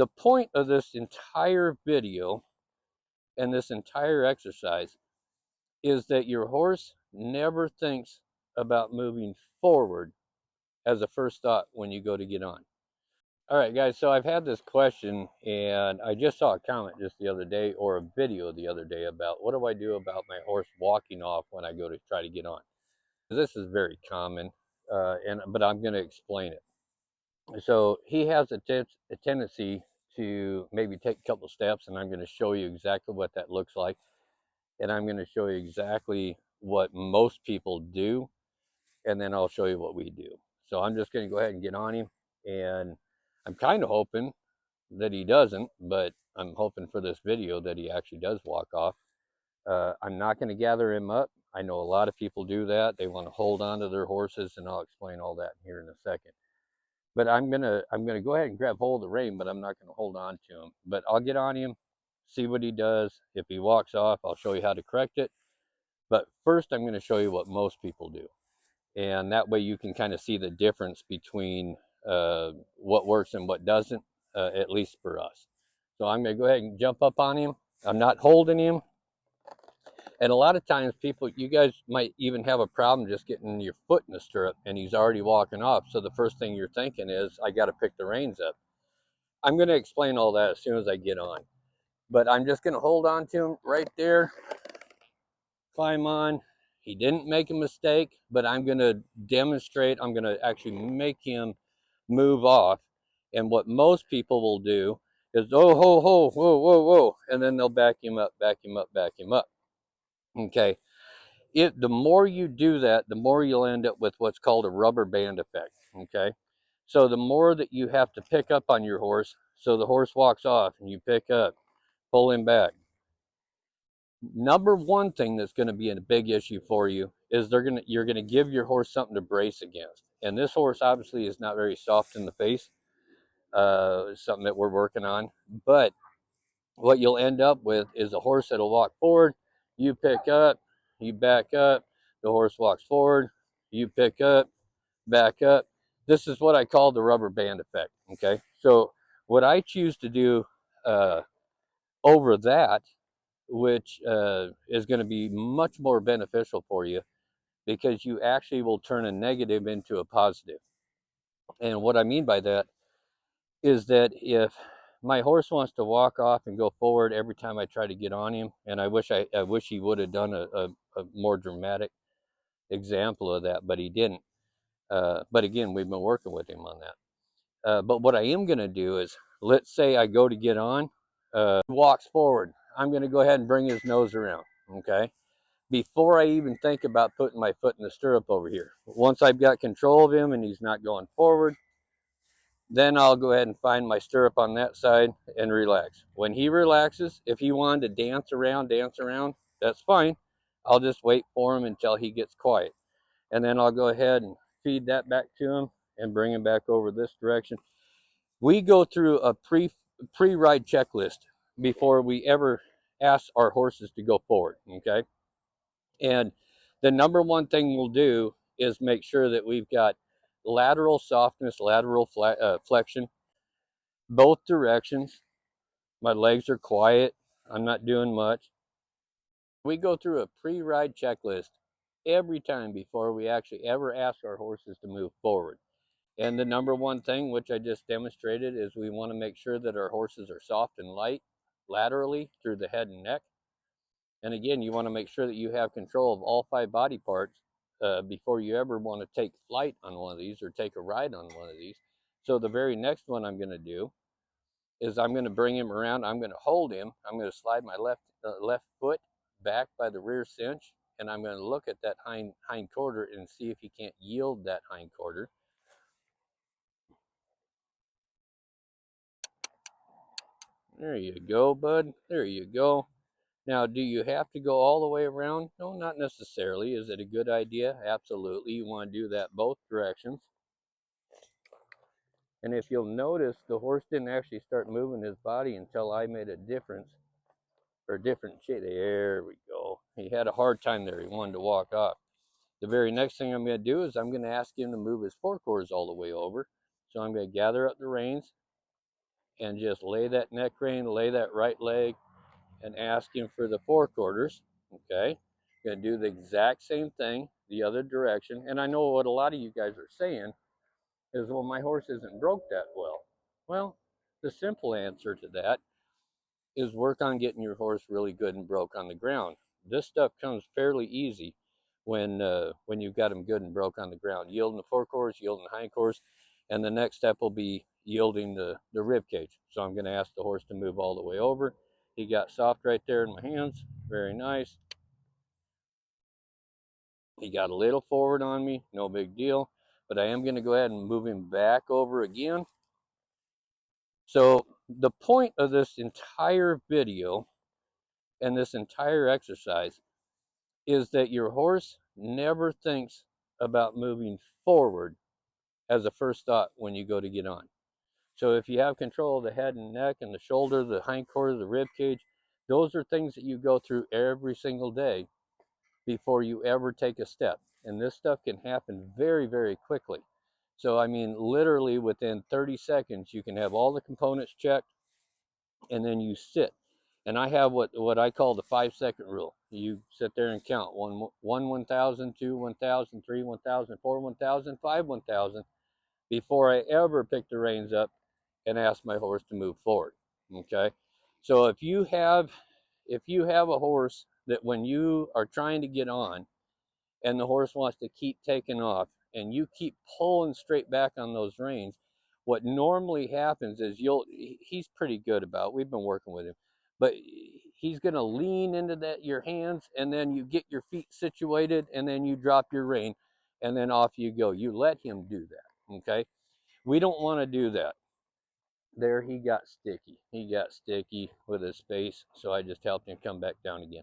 The point of this entire video and this entire exercise is that your horse never thinks about moving forward as a first thought when you go to get on. All right, guys, so I've had this question, and I just saw a comment just the other day, or a video the other day, about what do I do about my horse walking off when I go to try to get on. This is very common, but I'm going to explain it. So he has a tendency to maybe take a couple steps, and I'm going to show you exactly what that looks like, and I'm going to show you exactly what most people do, and then I'll show you what we do. So I'm just going to go ahead and get on him, and I'm kind of hoping that he doesn't, but I'm hoping for this video that he actually does walk off. I'm not going to gather him up. I know a lot of people do that. They want to hold on to their horses, and I'll explain all that here in a second. But I'm gonna go ahead and grab hold of the rein, but I'm not gonna hold on to him. But I'll get on him, see what he does. If he walks off, I'll show you how to correct it. But first, I'm going to show you what most people do, and that way you can kind of see the difference between what works and what doesn't, at least for us. So I'm going to go ahead and jump up on him. I'm not holding him. And a lot of times people, you guys might even have a problem just getting your foot in the stirrup and he's already walking off. So the first thing you're thinking is, I got to pick the reins up. I'm going to explain all that as soon as I get on. But I'm just going to hold on to him right there, climb on. He didn't make a mistake, but I'm going to demonstrate. I'm going to actually make him move off. And what most people will do is, oh, ho, ho, whoa, whoa, whoa. And then they'll back him up, back him up, back him up. Okay. The more you do that, the more you'll end up with what's called a rubber band effect. Okay. So the more that you have to pick up on your horse, so the horse walks off and you pick up, pull him back. Number one thing that's going to be a big issue for you is you're going to give your horse something to brace against. And this horse obviously is not very soft in the face, something that we're working on. But what you'll end up with is a horse that'll walk forward, you pick up, you back up, the horse walks forward, you pick up, back up. This is what I call the rubber band effect. Okay, so what I choose to do over that, which is going to be much more beneficial for you, because you actually will turn a negative into a positive. And what I mean by that is that if my horse wants to walk off and go forward every time I try to get on him, and I wish he would have done a more dramatic example of that, but he didn't. But again, we've been working with him on that. But what I am going to do is, let's say I go to get on, walks forward. I'm going to go ahead and bring his nose around. Okay. Before I even think about putting my foot in the stirrup over here. Once I've got control of him and he's not going forward, then I'll go ahead and find my stirrup on that side and relax. When he relaxes, if he wanted to dance around, that's fine. I'll just wait for him until he gets quiet. And then I'll go ahead and feed that back to him and bring him back over this direction. We go through a pre-ride checklist before we ever ask our horses to go forward, okay? And the number one thing we'll do is make sure that we've got lateral softness, lateral flexion, both directions. My legs are quiet. I'm not doing much. We go through a pre-ride checklist every time before we actually ever ask our horses to move forward. And the number one thing, which I just demonstrated, is we want to make sure that our horses are soft and light laterally through the head and neck. And again, you want to make sure that you have control of all 5 body parts before you ever want to take flight on one of these or take a ride on one of these. So the very next one I'm going to do is I'm going to bring him around. I'm going to hold him. I'm going to slide my left foot back by the rear cinch, and I'm going to look at that hind quarter and see if he can't yield that hind quarter. There you go, bud. There you go. Now, do you have to go all the way around? No, not necessarily. Is it a good idea? Absolutely. You want to do that both directions. And if you'll notice, the horse didn't actually start moving his body until I made a difference, or a different shape. There we go. He had a hard time there. He wanted to walk off. The very next thing I'm going to do is I'm going to ask him to move his forequarters all the way over. So I'm going to gather up the reins, and just lay that neck rein, lay that right leg, and ask him for the forequarters. Okay, you're gonna do the exact same thing the other direction. And I know what a lot of you guys are saying is, well, my horse isn't broke that well. Well, the simple answer to that is work on getting your horse really good and broke on the ground. This stuff comes fairly easy when you've got him good and broke on the ground, yielding the forequarters, yielding the hindquarters, and the next step will be yielding the rib cage. So I'm going to ask the horse to move all the way over. He got soft right there in my hands, very nice. He got a little forward on me, no big deal, but I am going to go ahead and move him back over again. So the point of this entire video and this entire exercise is that your horse never thinks about moving forward as a first thought when you go to get on. So if you have control of the head and neck and the shoulder, the hindquarters, the rib cage, those are things that you go through every single day before you ever take a step. And this stuff can happen very, very quickly. So I mean, literally within 30 seconds, you can have all the components checked, and then you sit. And I have what I call the 5-second rule. You sit there and count 1,000, 2, 1,000, 3, 1,000, 4, 1,000, 5, 1,000 before I ever pick the reins up and ask my horse to move forward. Okay, so if you have a horse that when you are trying to get on and the horse wants to keep taking off and you keep pulling straight back on those reins, what normally happens is he's pretty good about, we've been working with him, but he's going to lean into your hands, and then you get your feet situated, and then you drop your rein, and then off you go. You let him do that. Okay, we don't want to do that. There, he got sticky with his face, so I just helped him come back down again.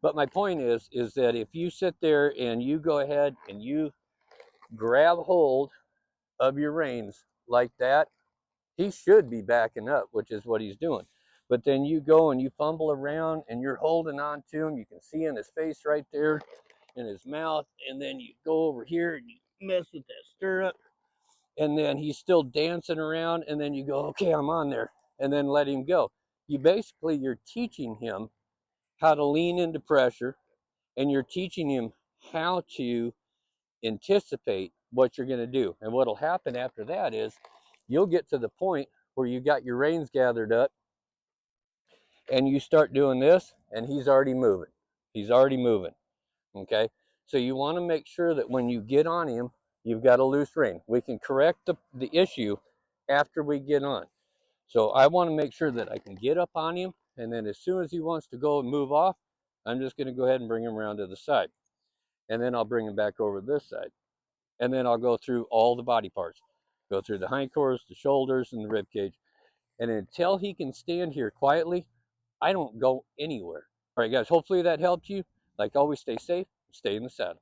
But my point is that if you sit there and you go ahead and you grab hold of your reins like that, he should be backing up, which is what he's doing. But then you go and you fumble around and you're holding on to him. You can see in his face right there, in his mouth, and then you go over here and you mess with that stirrup, and then he's still dancing around, and then you go, okay, I'm on there, and then let him go. You're teaching him how to lean into pressure, and you're teaching him how to anticipate what you're going to do. And what'll happen after that is you'll get to the point where you got your reins gathered up and you start doing this, and he's already moving. Okay, so you want to make sure that when you get on him, you've got a loose rein. We can correct the issue after we get on. So I want to make sure that I can get up on him, and then as soon as he wants to go and move off, I'm just going to go ahead and bring him around to the side, and then I'll bring him back over this side, and then I'll go through all the body parts, go through the hindquarters, the shoulders, and the rib cage, and until he can stand here quietly, I don't go anywhere. All right, guys, hopefully that helped you. Like always, stay safe, stay in the saddle.